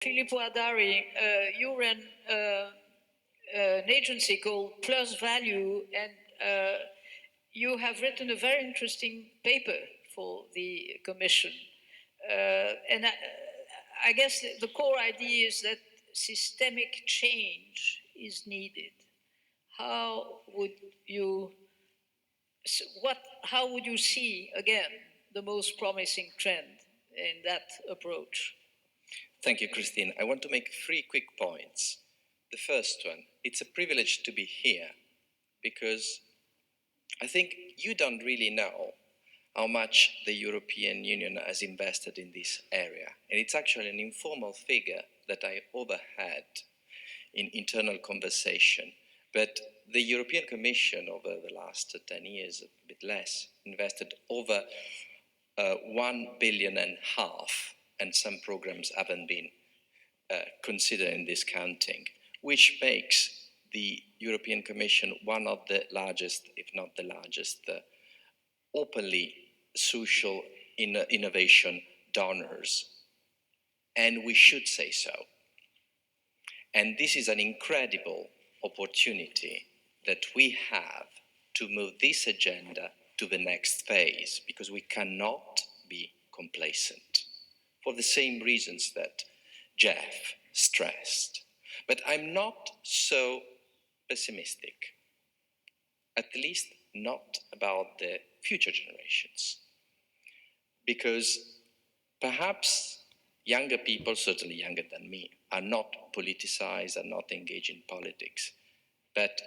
Filippo Addarii, you ran an agency called Plus Value, and you have written a very interesting paper for the Commission. And I guess the core idea is that systemic change is needed. How would you how would you see, again, the most promising trend in that approach? Thank you, Christine. I want to make 3 quick points. The first one, it's a privilege to be here because I think you don't really know how much the European Union has invested in this area. And it's actually an informal figure that I overheard in internal conversation. But the European Commission over the last 10 years, a bit less, invested over 1.5 billion, and some programs haven't been considered in this counting, which makes the European Commission one of the largest, if not the largest, openly social innovation donors. And we should say so. And this is an incredible opportunity that we have to move this agenda to the next phase, because we cannot be complacent for the same reasons that Jeff stressed. But I'm not so pessimistic, at least not about the future generations, because perhaps younger people, certainly younger than me, are not politicized, are not engaged in politics. But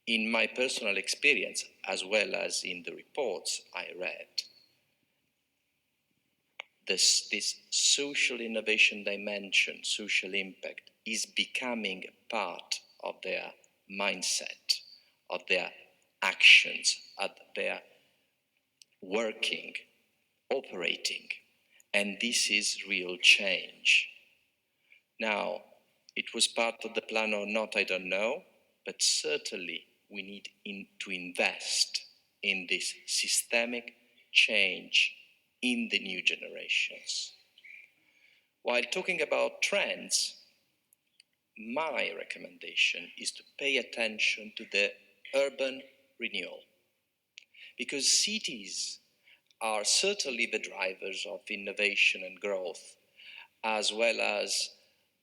in my personal experience, as well as in the reports I read, this social innovation dimension, social impact, is becoming a part of their mindset, of their actions, of their working, operating. And this is real change. Now, it was part of the plan or not, I don't know, but certainly we need to invest in this systemic change in the new generations. While talking about trends, my recommendation is to pay attention to the urban renewal, because cities are certainly the drivers of innovation and growth, as well as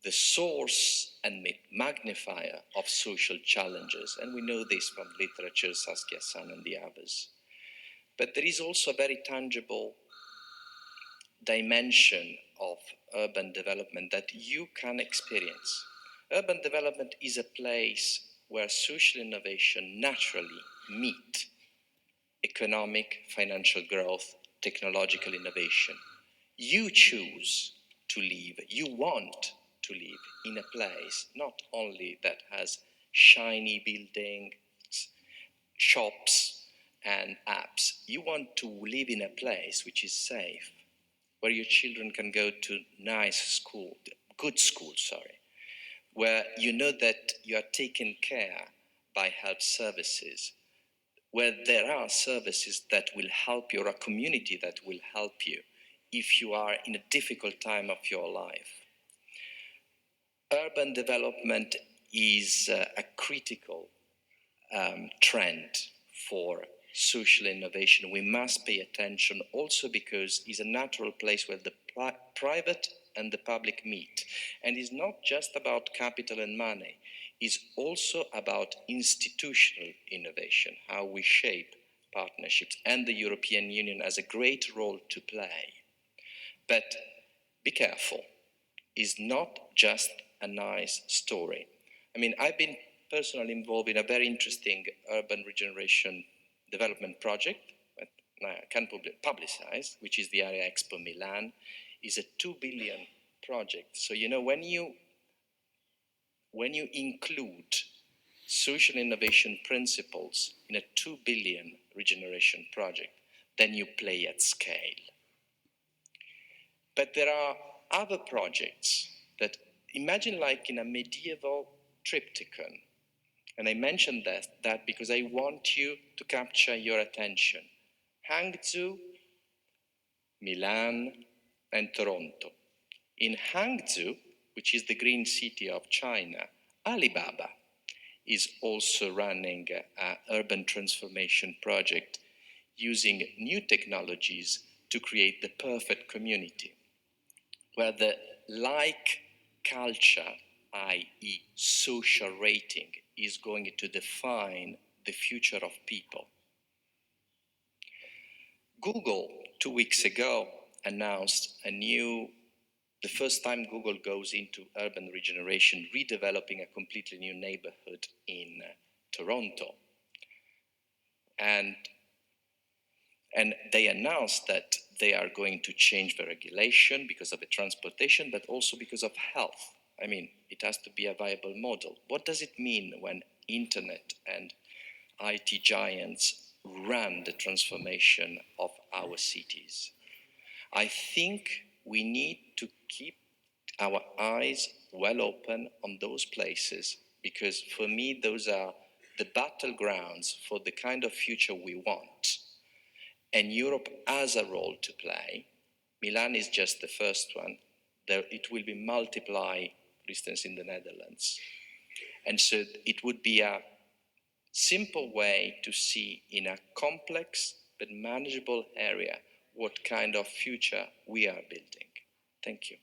the source and magnifier of social challenges. And we know this from literature, Saskia San and the others. But there is also a very tangible dimension of urban development that you can experience. Urban development is a place where social innovation naturally meet economic, financial growth, technological innovation. You choose to live, you want to live in a place not only that has shiny buildings, shops, and apps. You want to live in a place which is safe, where your children can go to nice school, good school, where you know that you are taken care by health services, where there are services that will help you, or a community that will help you if you are in a difficult time of your life. Urban development is a critical trend for social innovation. We must pay attention also because it's a natural place where the private and the public meet. And it's not just about capital and money, it's also about institutional innovation, how we shape partnerships, and the European Union has a great role to play. But be careful, it's not just a nice story. I mean, I've been personally involved in a very interesting urban regeneration development project that I can't publicize, which is the Area Expo Milan. Is a 2 billion project. So, you know, when you include social innovation principles in a 2 billion regeneration project, then you play at scale. But there are other projects that, imagine like in a medieval triptychon, and I mentioned that because I want you to capture your attention. Hangzhou, Milan, and Toronto. In Hangzhou, which is the green city of China. Alibaba is also running an urban transformation project using new technologies to create the perfect community, where the like culture, i.e. social rating, is going to define the future of people. Google, 2 weeks ago, announced the first time Google goes into urban regeneration, redeveloping a completely new neighborhood in Toronto. And they announced that they are going to change the regulation because of the transportation, but also because of health. I mean, it has to be a viable model. What does it mean when internet and IT giants run the transformation of our cities? I think we need to keep our eyes well open on those places, because for me, those are the battlegrounds for the kind of future we want. And Europe has a role to play. Milan is just the first one. It will be multiplied, for instance, in the Netherlands. And so it would be a simple way to see in a complex but manageable area what kind of future we are building. Thank you.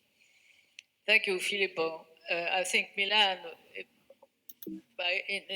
Thank you, Filippo. I think Milan, in